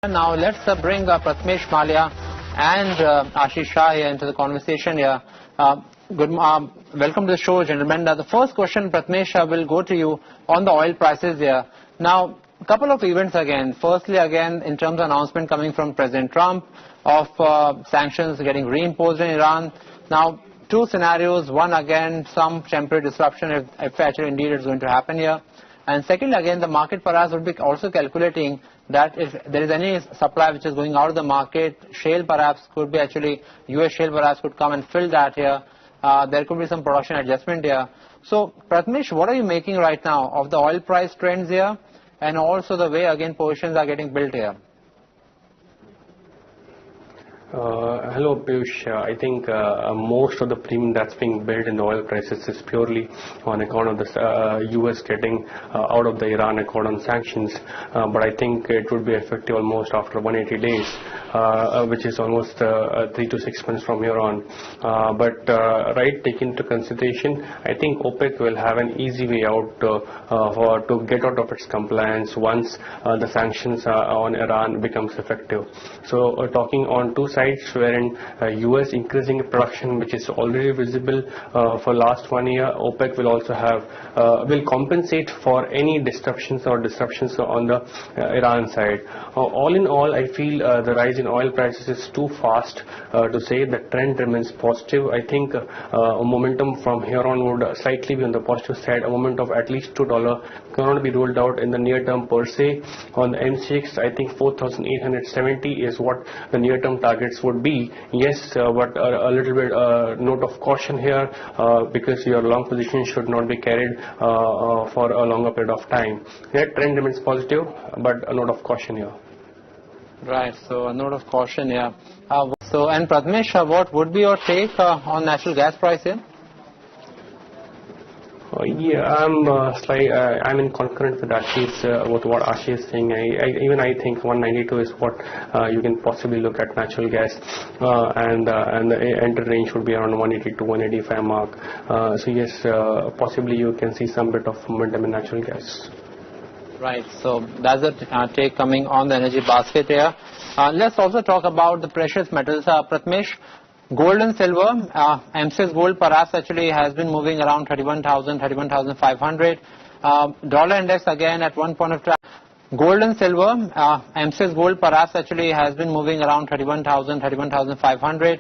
Now let's bring Prathamesh Malia and Ashish Shah here into the conversation here. Welcome to the show, gentlemen. The first question, Prathamesh, will go to you on the oil prices here. Now, a couple of events again. Firstly, again, in terms of announcement coming from President Trump of sanctions getting reimposed in Iran. Now, two scenarios. One, again, some temporary disruption if actually indeed it's going to happen here. And secondly, again, the market perhaps would be also calculating that if there is any supply which is going out of the market, shale perhaps could be actually, US shale perhaps could come and fill that here. There could be some production adjustment here. So, Prathamesh, what are you making right now of the oil price trends here and also the way, again, positions are getting built here? Hello Piyush, I think most of the premium that's being built in the oil prices is purely on account of the US getting out of the Iran accord on sanctions, but I think it would be effective almost after 180 days, which is almost 3 to 6 months from here on. Right, taken into consideration, I think OPEC will have an easy way out to get out of its compliance once the sanctions on Iran becomes effective. So talking on two sides, wherein US increasing production, which is already visible for last 1 year, OPEC will also have will compensate for any disruptions on the Iran side. All in all, I feel the rise in oil prices is too fast to say. The trend remains positive. I think a momentum from here on would slightly be on the positive side. A moment of at least $2 cannot be ruled out in the near term per se. On the MCX, I think 4,870 is what the near term targets would be. Yes, but a little bit note of caution here because your long position should not be carried for a longer period of time. That trend remains positive, but a note of caution here. Right, so a note of caution here. And Prathamesh, what would be your take on natural gas price here? Yeah, I'm in concurrent with Ashish, with what Ashish is saying. I think 192 is what you can possibly look at natural gas, and the enter range would be around 180 to 185 mark. So yes, possibly you can see some bit of momentum in natural gas. Right, so that's the take coming on the energy basket here. Let's also talk about the precious metals. Prathamesh, gold and silver, MCX gold perhaps actually has been moving around 31,000, 31,500. Dollar index again at one point of time. Gold and silver, MCX gold perhaps actually has been moving around 31,000, 31,500.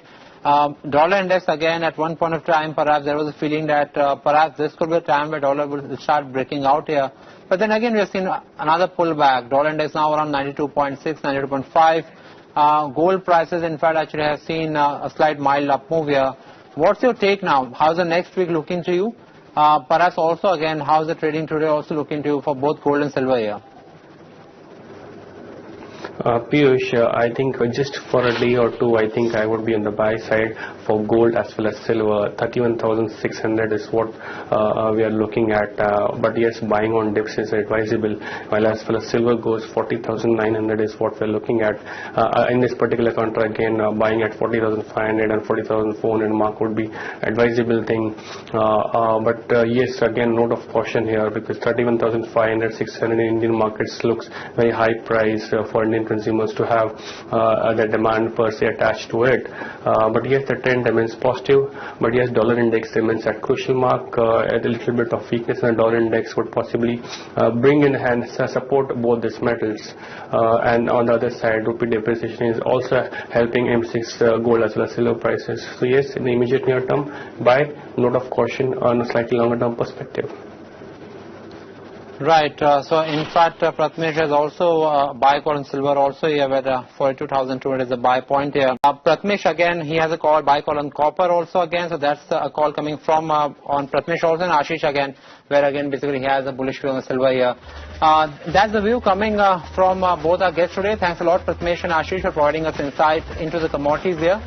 Dollar index again at one point of time, perhaps there was a feeling that perhaps this could be a time where dollar will start breaking out here. But then again, we have seen another pullback. Dollar index now around 92.6, 92.5. Gold prices, in fact, actually have seen a slight mild up move here. What's your take now? How's the next week looking to you? Perhaps also, again, how's the trading today also looking to you for both gold and silver here? Piyush, I think just for a day or two, I think I would be on the buy side for gold as well as silver. 31,600 is what we are looking at. But yes, buying on dips is advisable. While as far as silver goes, 40,900 is what we are looking at. In this particular contract, again, buying at 40,500 and 40,400 mark would be advisable thing. Yes, again, note of caution here because 31,500, 600 in Indian markets looks very high price for Indian consumers to have the demand per se attached to it. But yes, the trend remains positive. But yes, dollar index remains at crucial mark. A little bit of weakness in the dollar index would possibly bring in hand support both these metals. And on the other side, rupee depreciation is also helping MCX gold as well as silver prices. So yes, in the immediate near term, buy, note of caution on a slightly longer term perspective. Right, so in fact, Prathamesh has also buy call on silver also here where 42,200 is a buy point here. Prathamesh again, he has a call, buy call on copper also again, so that's a call coming from on Prathamesh also, and Ashish again, where again basically he has a bullish view on the silver here. That's the view coming from both our guests today. Thanks a lot, Prathamesh and Ashish, for providing us insight into the commodities here.